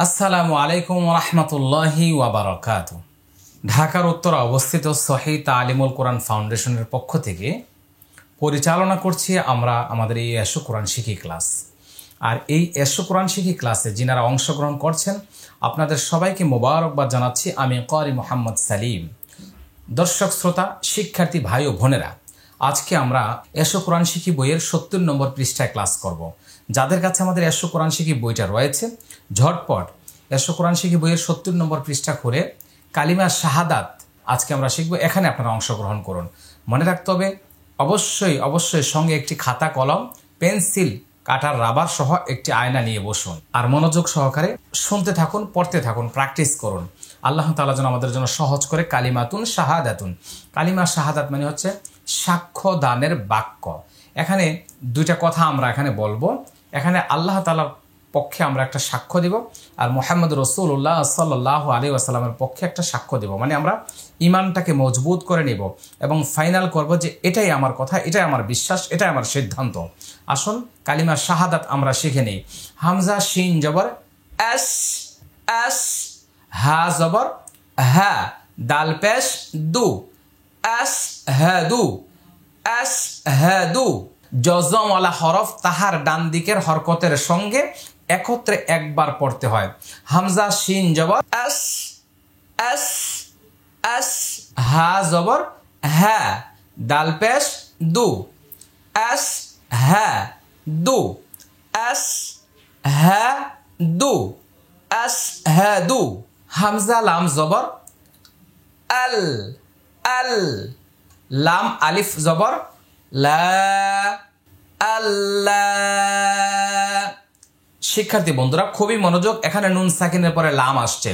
আসসালামু আলাইকুম রহমতুল্লাহি ওয়াবারাকাতুহু। ঢাকার উত্তরে অবস্থিত সহিহ তালিমুল কোরআন ফাউন্ডেশনের পক্ষ থেকে পরিচালনা করছি আমরা আমাদের এই এশো কোরআন শিখি ক্লাস। আর এই এশো কোরআন শিখি ক্লাসে যিনারা অংশগ্রহণ করছেন আপনাদের সবাইকে মোবারকবাদ জানাচ্ছি। আমি ক্বারি মোহাম্মদ সালিম। দর্শক শ্রোতা, শিক্ষার্থী ভাই ও বোনেরা, আজকে আমরা এশো কোরআন শিখি বইয়ের ৭০ নম্বর পৃষ্ঠায় ক্লাস করব। যাদের কাছে আমাদের এশো কোরআন শিখি বইটা রয়েছে, ঝটপট এশো কোরআন শিখি বইয়ের ৭০ নম্বর পৃষ্ঠা করে কালিমা শাহাদাত আজকে আমরা শিখব। এখানে আপনারা অংশগ্রহণ করুন। মনে রাখতে হবে অবশ্যই সঙ্গে একটি খাতা, কলম, পেন্সিল, কাটার, রাবার সহ একটি আয়না নিয়ে বসুন। আর মনোযোগ সহকারে শুনতে থাকুন, পড়তে থাকুন, প্র্যাকটিস করুন। আল্লাহ তাআলা যেন আমাদের জন্য সহজ করে কালিমাতুন শাহাদাতুন। কালিমা শাহাদাত মানে হচ্ছে সাক্ষ্য দানের বাক্য। এখানে দুইটা কথা আমরা এখানে বলবো। এখানে আল্লাহ তাআলার পক্ষে আমরা একটা সাক্ষ্য দিব, আর মুহাম্মদ রাসূলুল্লাহ সাল্লাল্লাহু আলাইহি ওয়াসাল্লামের পক্ষে একটা সাক্ষ্য দিব। মানে আমরা ইমানটাকে মজবুত করে নেব এবং ফাইনাল করব যে এটাই আমার কথা, এটাই আমার বিশ্বাস, এটাই আমার সিদ্ধান্ত। আসুন কালিমা শাহাদাত আমরা শিখে নিই। হামজা শিন জবর এস এস, হা জবর হা, দাল পেশ দু, এস হাদু এস হাদু। জজমওয়ালা হরফ তাহার ডান দিকের হরকতের সঙ্গে একত্রে একবার পড়তে হয়। হামজা শিন জবর এস এস এস, হা জবর হা, দাল পেশ দু, এস হা দু, এস হা দু, এস হা দু। হামজা লাম জবর আল আল, লাম আলিফ জবর লা আল্লাহ। শিক্ষার্থী বন্ধুরা খুবই মনোযোগ। এখানে নুন সাকিনের পরে লাম আসছে,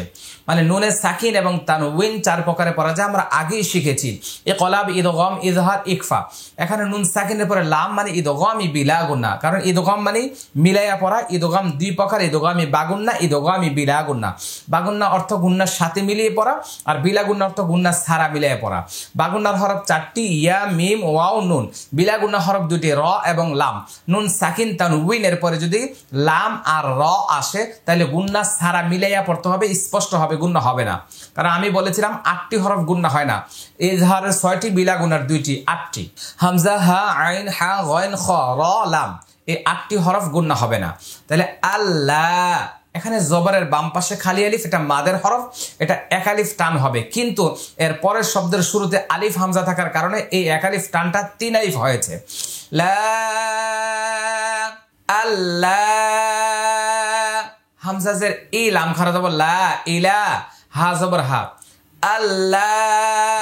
মানে নুনে সাকিন এবং তানউইন চার প্রকারে পড়া যায়, আমরা আগেই শিখেছি। ইকলাব, ইদগাম, ইজহার, ইকফা। এখানে নুন সাকিনের পরে লাম মানে ইদগামি বিলা গুন্না, কারণ ইদগাম মানে মিলাইয়া পড়া। ইদগাম দুই প্রকার, ইদগামি বাগুন্না, ইদগামি বিলা গুন্না। বাগুন্না অর্থ গুন্নার সাথে মিলিয়ে পড়া, আর বিলা গুন্না অর্থ গুন্নার ছাড়া মিলিয়ে পড়া। বাগুন্নার হরফ চারটি, ইয়া, মিম, ওয়াও, নুন। বিলা গুন্না হরফ দুটি, র এবং লাম। নুন সাকিন তানউইনের পরে যদি লাম আর র আসে তাহলে গুন্না ছাড়া মিলাইয়া পড়তে হবে, স্পষ্ট হবে, গুন্না হবে না। কারণ আমি বলেছিলাম 8টি হরফ গুন্না হয় না। ইজহারের 6টি, বিলা গুন্নার 2টি, 8টি। হামজা, হা, আইন, হা, গইন, খ, র, লাম, এই 8টি হরফ গুন্না হবে না। তাহলে আল্লাহ, এখানে জবরের বাম পাশে খালি আলিফ, এটা মাদের হরফ, এটা এক আলিফ টান হবে। কিন্তু এর পরের শব্দের শুরুতে আলিফ হামজা থাকার কারণে এই এক আলিফ টানটা 3 আলিফ হয়েছে। লা আল্লাহ, হামজা জের ই, লাম খারা জবর লা, ইলা, হা জবর হা, আল্লাহ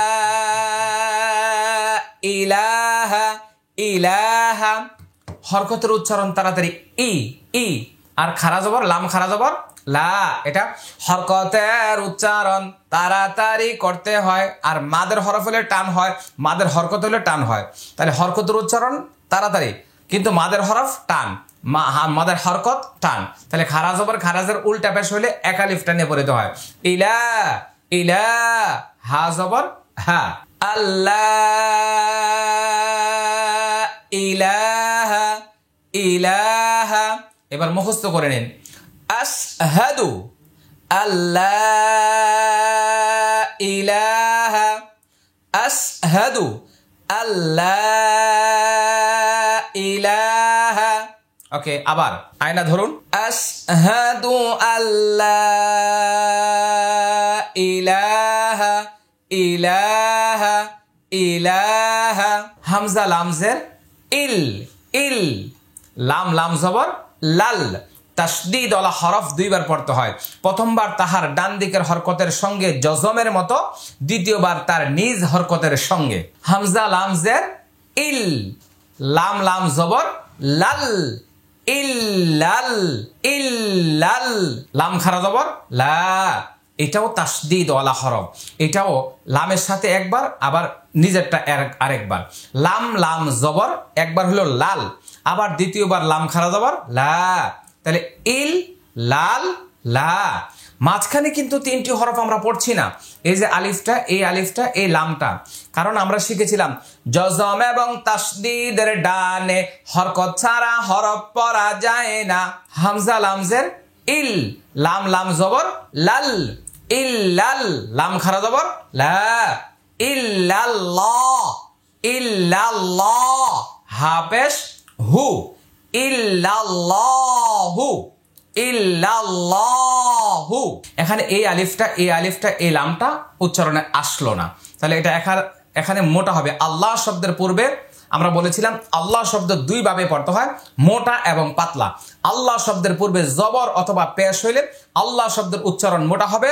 ইলাহা ইলাহা। হরকতের উচ্চারণ তাড়াতাড়ি ই ই, আর খারা জবর লাম, খারা জবর লা। এটা হরকতের উচ্চারণ তাড়াতাড়ি করতে হয়, আর মাদের হরফ হলে টান হয়, মাদের হরকত হলে টান হয়। তাহলে হরকতের উচ্চারণ তাড়াতাড়ি, কিন্তু মাদের হরফ টান, মাদের হরকত টান। তাহলে খারা জবর খারাজের উল্টা পেশ হলে এক আলিফ টানে পড়তে হয়। ইলা ইলা, হা জবর হা, আল্লাহ ইলাহা ইলাহা। এবার মুখস্থ করে নিন। আশহাদু আল্লাহ ইলাহা, আশহাদু আল্লাহ ইলাহা। ওকে, আবার আয়না ধরুন। আশহাদু আল্লাহ ইলাহা ইলাহা ইলাহা। হামজা লামজের ইল ইল, লাম লাম জবর লাল। তাসদীদ ওয়ালা হরফ দুইবার পড়তে হয়। প্রথমবার তাহার ডান দিকের হরকতের সঙ্গে জজমের মতো, দ্বিতীয়বার তার নিজ হরকতের সঙ্গে। হামজা লামজের ইল, লাম লাম জবর লাল, ইল্লাল ইল্লাল, লাম খারা জবর লা। এটাও তাসদীদ ওয়ালা হরফ, এটাও লামের সাথে একবার, আবার নিজেরটা আরেকবার। লাম লাম জবর একবার হলো লাল, আবার দ্বিতীয়বার লাম খারা জবর লা। তাহলে ইল লাল লা। মাঝখানে কিন্তু 3টি হরফ আমরা পড়ছি না, এই যে আলিফটা, এই আলিফটা, এই লামটা। কারণ আমরা শিখেছিলাম জজম এবং তাসদীদের ডানে হরকত ছাড়া হরফ পড়া যায় না। হামজা লামজের ইল, লাম লাম জবর লাল, ইল্লাল, লাম খারা জবর লা, ইল্লাল্লাহ, ইল্লাল্লাহ, হা পেশ হু, ইল্লাল্লাহু, ইল্লাল্লাহু। এখানে এই আলিফটা এই লামটা উচ্চারণে আসলো না, তাহলে এটা এখানে মোটা হবে। আল্লাহ শব্দের পূর্বে আমরা বলেছিলাম আল্লাহ শব্দ দুই ভাবে পড়তে হয়, মোটা এবং পাতলা। আল্লাহ শব্দের পূর্বে জবর অথবা পেশ হইলে আল্লাহ শব্দের উচ্চারণ মোটা হবে,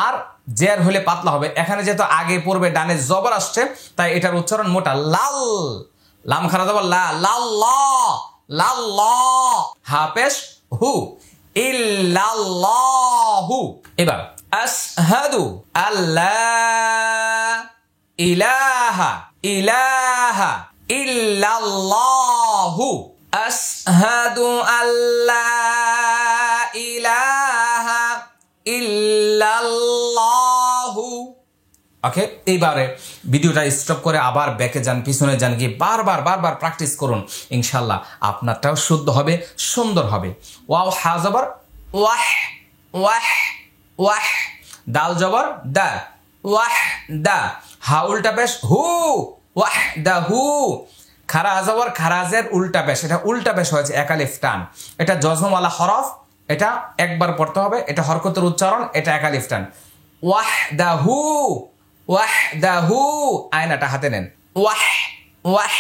আর জের হলে পাতলা হবে। এখানে যেহেতু আগে পূর্বে ডানে জবর আসছে, তাই এটার উচ্চারণ মোটা। লাল, লাম খারা জবর লা, লাল্লাহ, লাল্লাহ, হা পেশ হু, ইল্লাল্লাহু। এবার আশহাদু আল্লাহ ইলাহা ইলাহা ইল্লাল্লাহু, আশহাদু আল্লা ইলাহা ইল্লাল্লাহু। ওকে, এইবারে ভিডিওটা স্টপ করে আবার ব্যাকে যান, পিছনে যান, গিয়ে বারবার প্র্যাকটিস করুন। ইনশাল্লাহ আপনারটাও শুদ্ধ হবে, সুন্দর হবে। ওয়াও হা জবর ওয়াহ, ওয়াহ, ওয়াহ, দাল জবর দা, ওয়াহ দা, হা উল্টা পেশ হু, ওয়াহ দা হু। খারা জবর খারাজের উল্টা পেশ, এটা উল্টা পেশ হয়েছে, এক আলিফ টান। এটা জজমওয়ালা হরফ, এটা একবার পড়তে হবে, এটা হরকতের উচ্চারণ, এটা এক আলিফ টান। ওয়াহ দা হু, ওয়াহ দা হু, আয়নাটা হাতে নেন। ওয়াহ, ওয়াহ,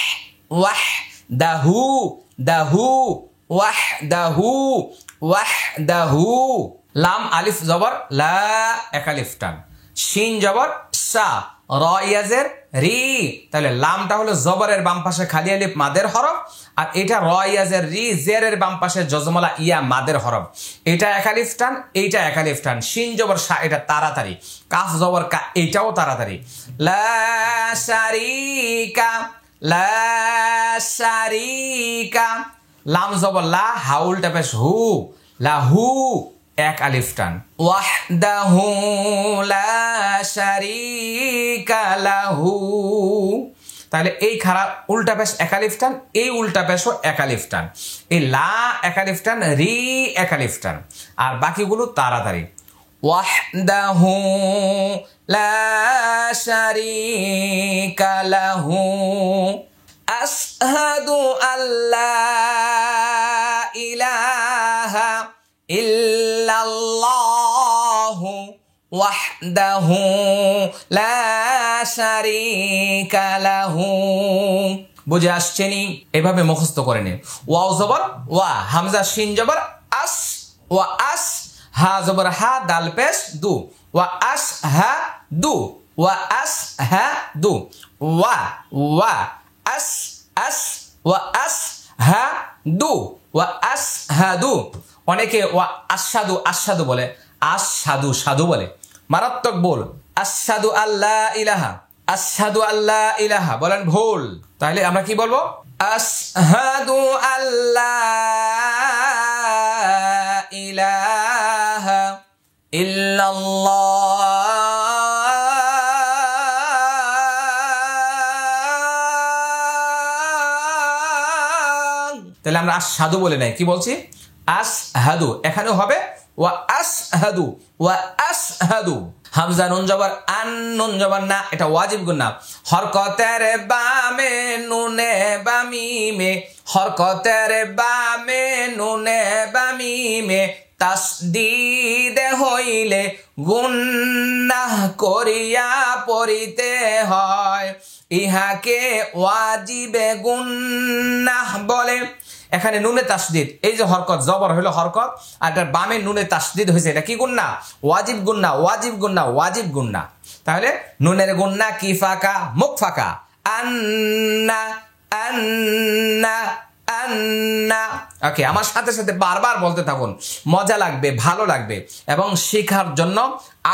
ওয়াহ দা হু, দা হু, ওয়াহ দা হু, ওয়াহ দা হু। লাম আলিফ জবর লা, এক আলিফ টান। শিন জবর সা, র ইয়াজের রি, তাহলে লামটা হলো জবরের বাম পাশে খালি আলিফ মাদের হরফ, আর এটা র ইয়াজের রি, জেরের বাম পাশে জজমলা ইয়া মাদের হরফ। এটা এক আলিফ টান, এইটা এক আলিফ টান। শিন জবর সা, এটা তাড়াতাড়ি। কাফ জবর কা, এইটাও তাড়াতাড়ি। লা শারিকা, লা শারিকা। লাম জবর লা, হা উল্টা পেশ হু, লাহু, এক আলিফ টান। ওয়াহদাহু লা শারীকা লাহু, তাহলে এই খারা উল্টা পেশ এক আলিফ টান, এই উল্টা পেশও এক আলিফ টান। এই লা এক আলিফ টান, রি এক আলিফ টান, আর বাকিগুলো তাড়াতাড়ি। ওয়াহদাহু লা শারীকা লাহু, আশহাদু আল্লা ইলাহা ইল্লাল্লাহু ওয়াহদাহু লা শারীকা লাহু। বুঝে আসছেনি? এভাবে মুখস্থ করে নিন। ওয়াও জবর ওয়া, হামজা শিন জবর আস, ওয়া আস, হা জবর হা, দাল পেশ দু, ওয়া আস হা দু, ওয়া আস হা দু, ওয়া ওয়া আস আস, ওয়া আস হা দু, ওয়া আস হা দু। অনেকে ওয়া আশহাদু আশহাদু বলে, আশহাদু সাধু বলে, মারাত্মক ভুল। আশহাদু আল্লাহ ইলাহা, আশহাদু আল্লাহ ইলাহা বলেন ভুল। তাহলে আমরা কি বলবো? আশহাদু আল্লাহ ইলাহা ইল্লাল্লাহ। তাহলে আমরা আশহাদু বলে নাই, কি বলছি? আশহাদু। এখানেও হবে ওয়া আশহাদু, ওয়া আশহাদু। হামজা নুন জবর আন, নুন জবর না, এটা ওয়াজিব গুন্না। হরকতের বামে নুনে বামিমে, হরকতের বামে নুনে বামিমে তাসদীদ হইলে গুন্নাহ করিয়া পড়িতে হয়, ইহাকে ওয়াজিবে গুন্নাহ বলে। এখানে নুনে তাসদিদ, এই যে হরকত জবর হইলো হরকত, আর এটার বামে নুনে তাসদিদ হয়েছে, এটা কি গুন্না? ওয়াজিব গুন্না, ওয়াজিব গুন্না, ওয়াজিব গুন্না। তাহলে নুনের গুন্না কি ফাঁকা? মুখ ফাঁকা। আন্না আন্না আন্না। ওকে, আমার সাথে সাথে বারবার বলতে থাকুন, মজা লাগবে, ভালো লাগবে, এবং শেখার জন্য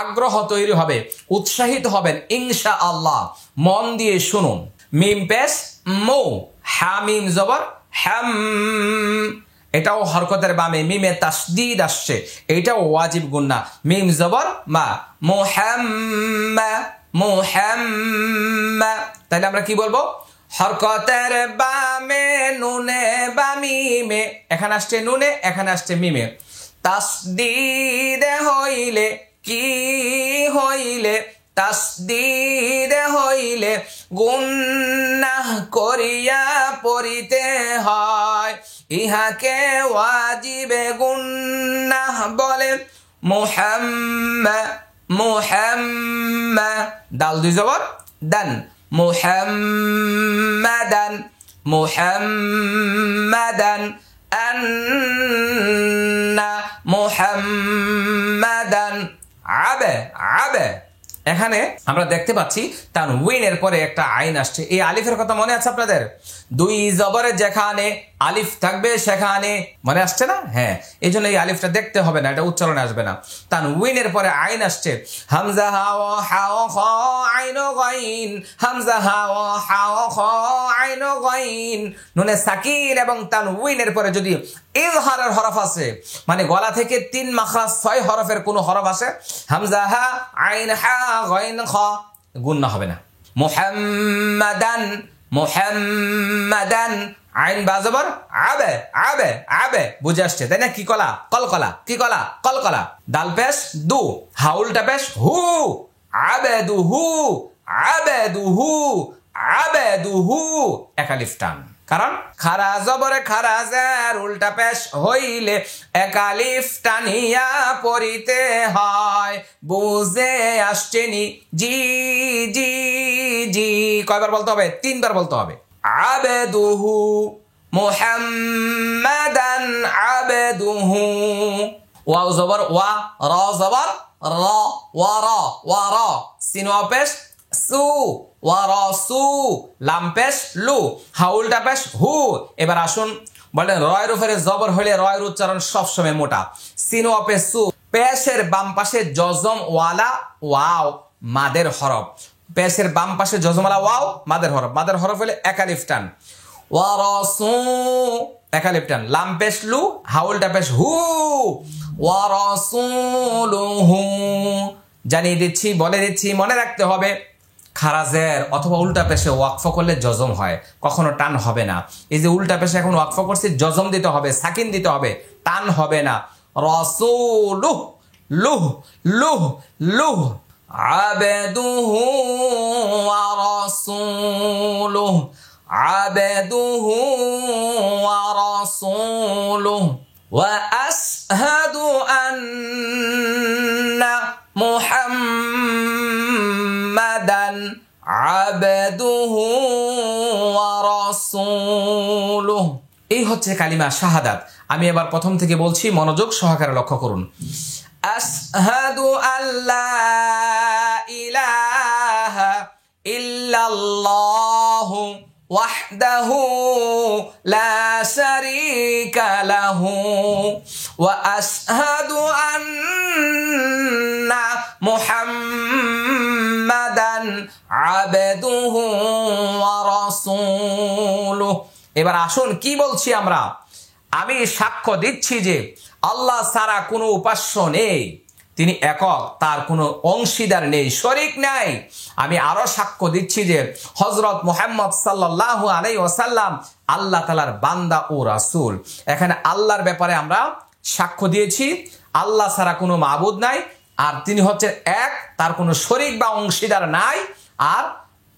আগ্রহ তৈরি হবে, উৎসাহিত হবেন ইনশাআল্লাহ। মন দিয়ে শুনুন। মিম পেশ মো, হামিম জবর হাম, এটাও হরকতের বামে মিমে তাসদীদ আসছে, এটাও ওয়াজিব গুন্না। মিম জবর মা, মুহাম্মা মুহাম্মা। তাহলে আমরা কি বলবো? হরকতের বামে নুনে বামিমে, এখানে আসছে নুনে, এখানে আসছে মিমে, তাসদিদ হইলে কি হইলে, তাসদিদ হইলে গুনাহ করিয়া পড়িতে হয়, ইহাকে ওয়াজিবে গুনাহ বলে। মুহাম্মদ মুহাম্মদ, দাল দুই জবর দান, মুহাম্মাদান মুহাম্মাদান, আন্না মুহাম্মাদান, আবে আবে। এখানে আমরা দেখতে পাচ্ছি তানউইনের পরে একটা আইন আসছে। এই আলিফের কথা মনে আছে আপনাদের? দুই জবরের যেখানে আলিফ থাকবে সেখানে, মনে আসছে না? হ্যাঁ, এই জন্য এই আলিফটা দেখতে হবে না, এটা উচ্চারণে আসবে না। তানউইনের পরে আইন আসছে, হামজা হা ওয়া হা ওয়া খ আইন গাইন, হামজা হা ওয়া হা ওয়া খ আইন গাইন। নুনে সাকিন এবং তানউইনের পরে যদি ইজহারের হরফ আছে, মানে গলা থেকে 3 মাখরাজ 6 হরফের কোন হরফ আসে, হামজা হা আইন হা গাইন খ, গুণনা হবে না। মুহাম্মাদান মুহাম্মাদান, আইন বা জবর আবে আবে আবে, বুঝে আসছে তাই না? কি কলা? কলকলা। কি কলা? কলকলা। দাল পেশ দু, হাউলটা পেশ হু, আবেদুহু আবেদুহু আবেদুহু, একালিফ টান। কারণ খারা জবরে খারাজের উল্টা পেশ হইলে একালিফ টানিয়া পড়িতে হয়। বুঝে আসছে নি? জি জি জি। কয়বার বলতে হবে? 3 বার বলতে হবে। আবেদুহু মুহাম্মাদান আবেদুহু, ওয়াও জবর ওয়া, র জবর র, ওয়ারা ওয়ারা, সিন ওয়া পেশ সু, ওয়ারাসু, লাম পেশ লু, হাউলটা পেশ হু। এবার আসুন বলেন, রয়ের উপরে জবর হলে রয়ের উচ্চারণ সবসময় মোটা। সিন ওয়া পেশ সু, পেশের বাম পাশে জজম ওয়ালা ওয়াও মাদের হরফ, পেশের বাম পাশে জজমওয়ালা ওয়াও মাদের হরফ, মাদের হরফ হলে একালিফ টান। ওয়ারাসু, একালিফ টান। লাম পেশ লু, হাউলটা পেশ হু, ওয়ারাসুলুহু। জানিয়ে দিচ্ছি, বলে দিচ্ছি, মনে রাখতে হবে, খারাজের অথবা উল্টা পেশে ওয়াকফ করলে জজম হয়, কখনো টান হবে না। এই যে উল্টা পেশে এখন ওয়াকফ করছি, জজম দিতে হবে, সাকিন দিতে হবে, টান হবে না। রাসূলুহ লুহ লুহ লুহ, আবেদুহু ওয়া রাসূলুহ আবেদুহু ওয়া রাসূলুহ, ওয়া আশহাদু আন্না মুহাম্মাদান আবেদুহু ওয়া রাসূলুহ। এই হচ্ছে কালিমা শাহাদাত। আমি এবার প্রথম থেকে বলছি, মনোযোগ সহকারে লক্ষ্য করুন। আশহাদু আল্লা ইলাহা ইল্লাল্লাহু ওয়াহদাহু লা শারীকা লাহু, ওয়া আশহাদু আন্না মুহাম্মাদান আবদুহু ওয়া রাসূলুহু। এবার আসুন কি বলছি আমরা? আমি সাক্ষ্য দিচ্ছি যে আল্লাহ ছাড়া কোনো উপাস্য নেই, তিনি একক, তার কোনো অংশীদার নেই, শরীক নাই। আমি আরো সাক্ষ্য দিচ্ছি যে হযরত মুহাম্মদ সাল্লাল্লাহু আলাইহি ওয়াসাল্লাম আল্লাহ তাআলার বান্দা ও রাসূল। এখানে আল্লাহর ব্যাপারে আমরা সাক্ষ্য দিয়েছি, আল্লাহ ছাড়া কোনো মাবুদ নাই, আর তিনি হচ্ছেন এক, তার কোনো শরীক বা অংশীদার নাই। আর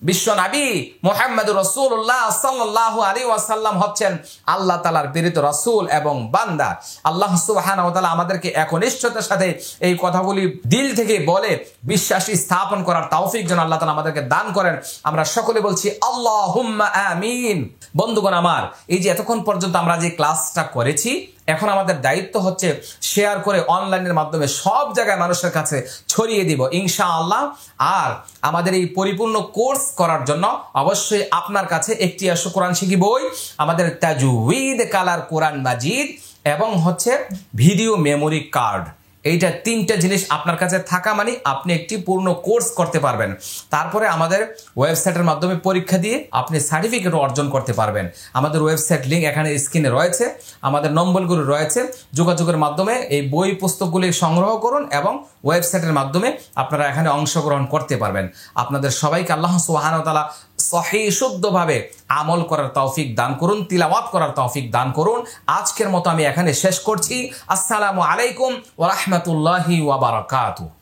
বিশ্ব নবী মুহাম্মদুর রাসূলুল্লাহ সাল্লাল্লাহু আলাইহি ওয়াসাল্লাম হচ্ছেন আল্লাহ তাআলার প্রেরিত রাসূল এবং বান্দা। আল্লাহ সুবহানাহু ওয়া তাআলা আমাদেরকে একনিষ্ঠতার সাথে এই কথাগুলি দিল থেকে বলে বিশ্বাসী স্থাপন করার তৌফিক যেন আল্লাহ তাআলা আমাদেরকে দান করেন। আমরা সকলে বলছি আল্লাহুম্মা আমিন। বন্ধুগণ আমার, এই যে এতক্ষণ পর্যন্ত আমরা যে ক্লাসটা করেছি, এখন আমাদের দায়িত্ব হচ্ছে শেয়ার করে অনলাইনের মাধ্যমে সব জায়গায় মানুষের কাছে ছড়িয়ে দিব ইনশাআল্লাহ। আর আমাদের এই পরিপূর্ণ কোর্স করার জন্য অবশ্যই আপনার কাছে একটি আসো কোরআন শিখি বই, আমাদের তাজউইদ কালার কোরআন মাজিদ এবং হচ্ছে ভিডিও মেমোরি কার্ড, এইটা 3টা জিনিস আপনার কাছে থাকা মানে আপনি একটি পূর্ণ কোর্স করতে পারবেন। তারপরে আমাদের ওয়েবসাইটের মাধ্যমে পরীক্ষা দিয়ে আপনি সার্টিফিকেটও অর্জন করতে পারবেন। আমাদের ওয়েবসাইট লিঙ্ক এখানে স্ক্রিনে রয়েছে, আমাদের নম্বরগুলো রয়েছে, যোগাযোগের মাধ্যমে এই বই পুস্তকগুলি সংগ্রহ করুন এবং ওয়েবসাইটের মাধ্যমে আপনারা এখানে অংশগ্রহণ করতে পারবেন। আপনাদের সবাইকে আল্লাহ সুবহানাহু ওয়া তাআলা সহি শুদ্ধভাবে আমল করার তৌফিক দান করুন, তিলাওয়াত করার তৌফিক দান করুন। আজকের মতো আমি এখানে শেষ করছি। আসসালামু আলাইকুম ওয়া রাহমাতুল্লাহি ওয়া বারাকাতুহু।